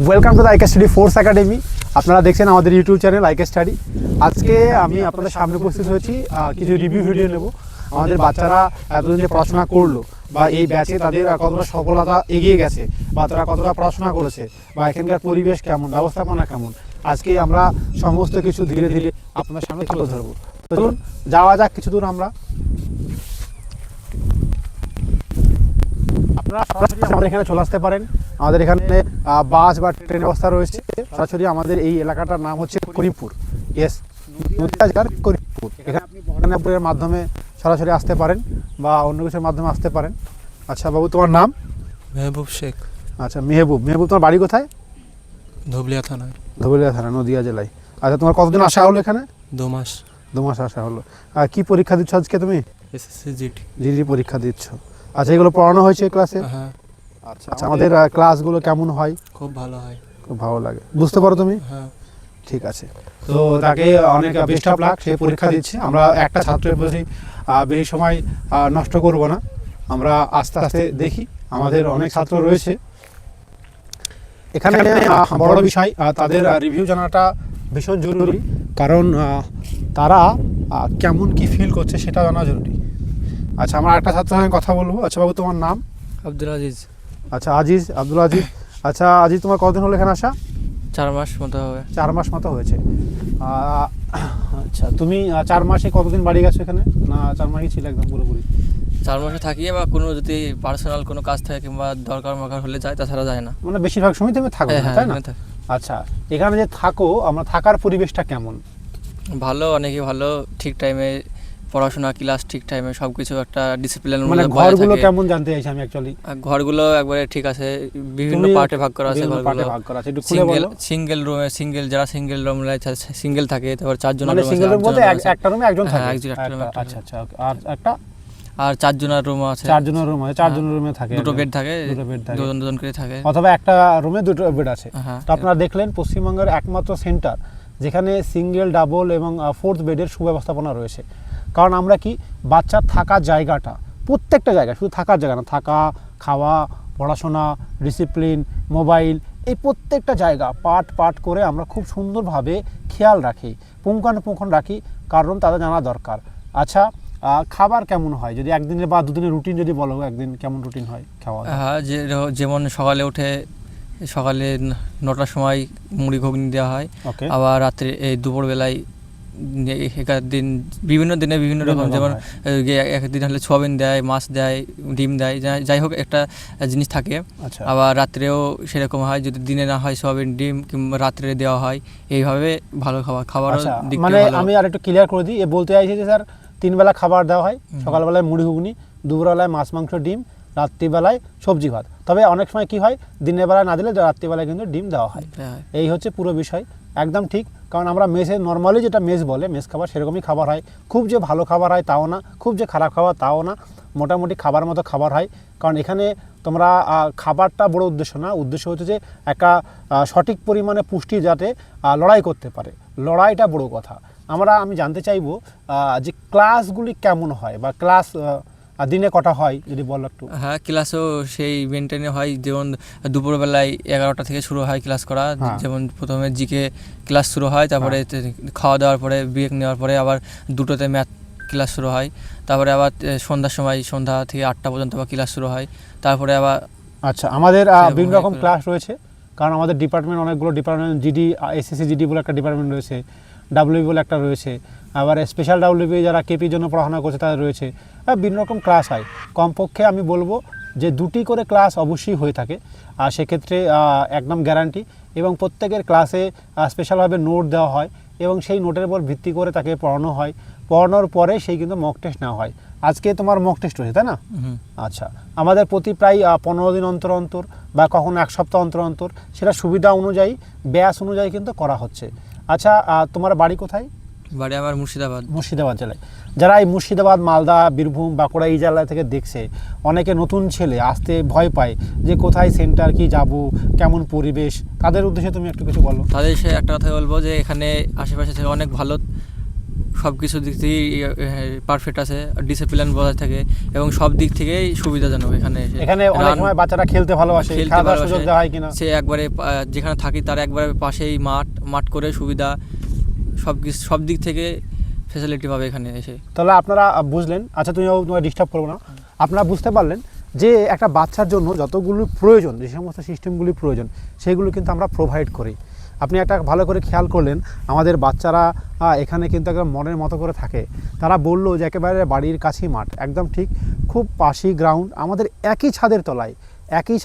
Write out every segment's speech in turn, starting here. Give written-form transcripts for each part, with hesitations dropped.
Welcome to the IK study force academy. আপনারা দেখছেন আমাদের ইউটিউব চ্যানেল আইকে স্টাডি। আজকে আমি আপনাদের সামনে উপস্থিত হয়েছি কিছু রিভিউ ভিডিও নেব। আমাদের বাচ্চারা এতদিন যে পড়াশোনা করলো বা এই ব্যাচে তাদের কতটা সফলতা এগিয়ে গেছে বা তারা কতটা পড়াশোনা করেছে বা এখানকার পরিবেশ কেমন, ব্যবস্থাপনা কেমন, আজকে আমরা সমস্ত কিছু ধীরে ধীরে আপনাদের সামনে তুলে ধরবো। তো চলুন যাওয়া যাক কিছু দূর। আপনারা সরাসরি আমাদের এখানে চলে আসতে পারেন। আমাদের এখানে বাস বা ট্রেন ব্যবস্থা রয়েছে। সরাসরি আমাদের এই এলাকাটার নাম হচ্ছে করিমপুর। ইয়েস, করিমপুর। এখানে আপনি বহরমপুরের মাধ্যমে সরাসরি আসতে পারেন বা অন্য কিছুর মাধ্যমে আসতে পারেন। আচ্ছা বাবু, তোমার নাম? মেহবুব শেখ। আচ্ছা মেহবুব, তোমার বাড়ি কোথায়? ধুবলিয়া থানায়। ধুবলিয়া থানা, নদিয়া জেলায়। আচ্ছা, তোমার কতদিন আসা হলো এখানে? 2 মাস। 2 মাস আসা হলো। কি পরীক্ষা দিচ্ছ আজকে তুমি? SSC GD. জিডি পরীক্ষা দিচ্ছ। আচ্ছা, এগুলো পড়ানো হয়েছে ক্লাসে? হ্যাঁ। আচ্ছা, আমাদের ক্লাসগুলো কেমন হয়? খুব ভালো হয়। খুব ভালো লাগে, বুঝতে পারো তুমি? হ্যাঁ। ঠিক আছে, তো তাকে অনেক বেস্ট অফ লাক। সে পরীক্ষা দিচ্ছে। আমরা একটা ছাত্রের প্রতি বেশি সময় নষ্ট করব না, আমরা আস্তে আস্তে দেখি। আমাদের অনেক ছাত্র রয়েছে এখানে। বড় বিষয় তাদের রিভিউ জানাটা ভীষণ জরুরি, কারণ তারা কেমন কি ফিল করছে সেটা জানা জরুরি। আচ্ছা, আমরা একটা ছাত্রের সঙ্গে কথা বলবো। আচ্ছা বাবু, তোমার নাম? আব্দুল আজিজ। আচ্ছা আজিজ, আব্দুল আজিজ। আচ্ছা আজিজ, তোমার কতদিন হলো এখানে আসা? 4 মাস মতো হবে। 4 মাস মতো হয়েছে। আচ্ছা, তুমি 4 মাসে কতদিন বাড়ি গেছো এখানে? না 4 মাসই ছিল একদম পুরোপুরি? 4 মাসে থাকি, বা কোনো যদি পার্সোনাল কোনো কাজ থাকে কিংবা দরকার হলে যায়, তাছাড়া যায় না। মানে বেশিরভাগ সময় তুমি থাকো, তাই না? আচ্ছা, এখানে যে থাকো, আমরা থাকার পরিবেশটা কেমন? ভালো, অনেকই ভালো। ঠিক টাইমে পড়াশোনা, ক্লাস ঠিক টাইমে, সবকিছু একটা ডিসিপ্লিন। মানে ঘরগুলো কেমন জানতে চাইছি আমি অ্যাকচুয়ালি। ঘরগুলো একবারে ঠিক আছে, বিভিন্ন পার্টে ভাগ করা আছে। পার্টে ভাগ করা আছে, একটু খুলে বলো। সিঙ্গেল রুমে, যারা সিঙ্গেল রুম সিঙ্গেল থাকে, তারপর 4 জনের মানে রুম আছে। সিঙ্গেল রুম বলতে একটা রুমে একজন থাকে? আচ্ছা আচ্ছা, আর একটা? আর 4 জনের রুম আছে। 4 জনের রুম আছে। 4 জনের রুমে থাকে, 2টো বেড থাকে, 2টো বেড থাকে, দুজন করে থাকে, অথবা একটা রুমে 2টো বেড আছে। তো আপনারা দেখলেন পশ্চিমবঙ্গের একমাত্র সেন্টার যেখানে সিঙ্গেল, ডাবল এবং 4th বেডের সুব্যবস্থাপনা রয়েছে। কারণ আমরা কি, বাচ্চার থাকার জায়গাটা, প্রত্যেকটা জায়গা, শুধু থাকার জায়গা না, থাকা, খাওয়া, পড়াশোনা, ডিসিপ্লিন, মোবাইল, এই প্রত্যেকটা জায়গা পার্ট করে আমরা খুব সুন্দরভাবে খেয়াল রাখি, পুঙ্খানুপুঙ্খ রাখি, কারণ তাদের জানা দরকার। আচ্ছা, খাবার কেমন হয়? যদি একদিনের বা দুদিনের রুটিন যদি বলো, একদিন কেমন রুটিন হয় খাওয়া? হ্যাঁ, যেমন সকালে উঠে, সকালে 9টার সময় মুড়ি ঘুগনি দেওয়া হয়। আবার রাত্রে এই দুপুরবেলায় দিন, বিভিন্ন দিনে বিভিন্ন রকম, যেমন একদিন হলে সোয়াবিন দেয়, মাছ দেয়, ডিম দেয়, যাই হোক একটা জিনিস থাকে। আবার রাত্রেও সেরকম হয়, যদি দিনে না হয় সোয়াবিন, ডিম, কিংবা রাত্রে দেওয়া হয়। এইভাবে ভালো খাবার। মানে আমি আর একটু ক্লিয়ার করে দিই, বলতে চাইছি যে স্যার 3 বেলা খাবার দেওয়া হয়। সকালবেলায় মুড়ি ঘুগনি, দুপুরবেলায় মাছ মাংস ডিম, রাত্রিবেলায় সবজি ভাত। তবে অনেক সময় কি হয়, দিনের বেলায় না দিলে রাত্রিবেলায় কিন্তু ডিম দেওয়া হয়। এই হচ্ছে পুরো বিষয়, একদম ঠিক। কারণ আমরা মেসে নর্মালি যেটা মেস বলে, মেস খাবার, সেরকমই খাবার হয়। খুব যে ভালো খাবার হয় তাও না, খুব যে খারাপ খাবার তাও না, মোটামুটি খাবার মতো খাবার হয়। কারণ এখানে তোমরা খাবারটা বড় উদ্দেশ্য না, উদ্দেশ্য হচ্ছে যে একটা সঠিক পরিমাণে পুষ্টি যাতে লড়াই করতে পারে, লড়াইটা বড় কথা। আমি জানতে চাইবো যে ক্লাসগুলি কেমন হয় বা ক্লাস দিনে কটা হয় যদি বলো একটু। হ্যাঁ, ক্লাসও সেই মেনটেনে হয়। যেমন দুপুরবেলায় 11টা থেকে শুরু হয় ক্লাস করা। যেমন প্রথমে জিকে ক্লাস শুরু হয়, তারপরে খাওয়া দাওয়ার পরে, ব্রেক নেওয়ার পরে আবার 2টোতে ম্যাথ ক্লাস শুরু হয়। তারপরে আবার সন্ধ্যার সময়, সন্ধ্যা থেকে 8টা পর্যন্ত আবার ক্লাস শুরু হয়। তারপরে আবার আচ্ছা, আমাদের বিভিন্ন রকম ক্লাস রয়েছে, কারণ আমাদের ডিপার্টমেন্ট অনেকগুলো ডিপার্টমেন্ট, জিডি, এসএসসি জিডি বলে একটা ডিপার্টমেন্ট রয়েছে, ডাব্লিউবি বলে একটা রয়েছে, আবার স্পেশাল ডাব্লিউবি যারা কেপির জন্য পড়াশোনা করছে তাদের রয়েছে। বিভিন্ন রকম ক্লাস হয়। কমপক্ষে আমি বলবো যে 2টি করে ক্লাস অবশ্যই হয়ে থাকে, আর সেক্ষেত্রে একদম গ্যারান্টি। এবং প্রত্যেকের ক্লাসে স্পেশালভাবে নোট দেওয়া হয় এবং সেই নোটের উপর ভিত্তি করে তাকে পড়ানো হয়। পড়ানোর পরে সেই কিন্তু মক টেস্ট নেওয়া হয়। আজকে তোমার মক টেস্ট হয়েছে, তাই না? আচ্ছা, আমাদের প্রতি প্রায় 15 দিন অন্তর অন্তর বা কখনো 1 সপ্তাহ অন্তর অন্তর, সেটা সুবিধা অনুযায়ী, ব্যাস অনুযায়ী কিন্তু করা হচ্ছে। আচ্ছা, তোমার বাড়ি কোথায়? বাড়ি আমার মুর্শিদাবাদ জেলায়। যারা এই মুর্শিদাবাদ, মালদা, বীরভূম, বাঁকুড়া এই জেলা থেকে দেখছে, অনেকে নতুন ছেলে আসতে ভয় পায় যে কোথায় সেন্টার, কি যাব, কেমন পরিবেশ, তাদের উদ্দেশ্যে তুমি একটু কিছু বলো। তাদের সে একটা কথা বলবো যে এখানে আশেপাশে থেকে অনেক ভালো সব কিছু দিক থেকেই পারফেক্ট আছে, ডিসিপ্লিন বজায় থাকে এবং সব দিক থেকেই সুবিধাজনক। এখানে অনেক সময় বাচ্চারা খেলতে ভালোবাসে, খেলার সুযোগ দেওয়া হয় কিনা? সে একবারে যেখানে থাকি তার একবারে পাশেই মাঠ করে সুবিধা, সব দিক থেকে ফ্যাসিলিটি পাবে এখানে এসে। তাহলে আপনারা বুঝলেন, আচ্ছা তুমিও তোমাকে ডিস্টার্ব করবো না, আপনারা বুঝতে পারলেন যে একটা বাচ্চার জন্য যতগুলো প্রয়োজন, যে সমস্ত সিস্টেমগুলি প্রয়োজন সেগুলো কিন্তু আমরা প্রোভাইড করি। আপনি একটা ভালো করে খেয়াল করলেন, আমাদের বাচ্চারা এখানে কিন্তু একদম মনের মতো করে থাকে। তারা বললো যে একেবারে বাড়ির কাছেই মাঠ, একদম ঠিক, খুব পাশেই গ্রাউন্ড, আমাদের একই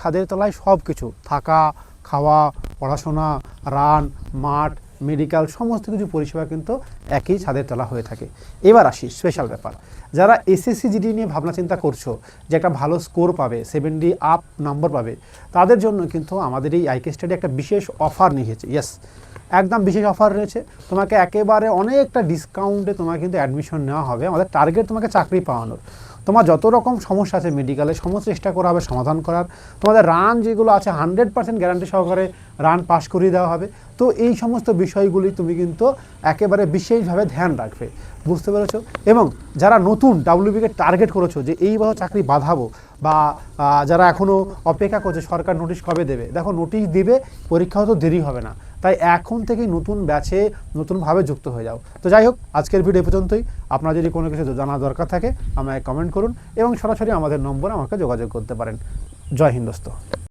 ছাদের তলায় সব কিছু, থাকা, খাওয়া, পড়াশোনা, রান, মাঠ, মেডিকেল, সমস্ত কিছু পরিষেবা কিন্তু একই ছাদের তলা হয়ে থাকে। এবার আসি স্পেশাল ব্যাপার, যারা এসএসসি জিডি নিয়ে ভাবনা চিন্তা করছো যে একটা ভালো স্কোর পাবে, 70 আপ নাম্বার পাবে, তাদের জন্য কিন্তু আমাদের এই আইকে স্টাডি একটা বিশেষ অফার নিয়েছে। ইয়েস, একদম বিশেষ অফার রয়েছে। তোমাকে একেবারে অনেকটা ডিসকাউন্টে তোমাকে কিন্তু অ্যাডমিশন নেওয়া হবে। আমাদের টার্গেট তোমাকে চাকরি পাওয়ানোর। তোমার যত রকম সমস্যা আছে মেডিকেলে, সমস্ত চেষ্টা করা হবে সমাধান করার। তোমাদের রান যেগুলো আছে 100% গ্যারান্টি সহকারে রান পাস করিয়ে দেওয়া হবে। তো এই সমস্ত বিষয়গুলি তুমি কিন্তু একেবারে বিশেষভাবে ধ্যান রাখবে, বুঝতে পেরেছো? এবং যারা নতুন ডাব্লিউবিকে টার্গেট করেছো যে এই বছর চাকরি বাঁধাবো, বা যারা এখনও অপেক্ষা করছে সরকার নোটিশ কবে দেবে, দেখো নোটিশ দিবে, পরীক্ষাও তো দেরি হবে না, তাই এখন থেকেই নতুন ব্যাচে নতুনভাবে যুক্ত হয়ে যাও। তো যাই হোক, আজকের ভিডিও পর্যন্তই। আপনার যদি কোনো কিছু জানার দরকার থাকে আমায় কমেন্ট করুন এবং সরাসরি আমাদের নম্বরে আমাকে যোগাযোগ করতে পারেন। জয় হিন্দ দোস্ত।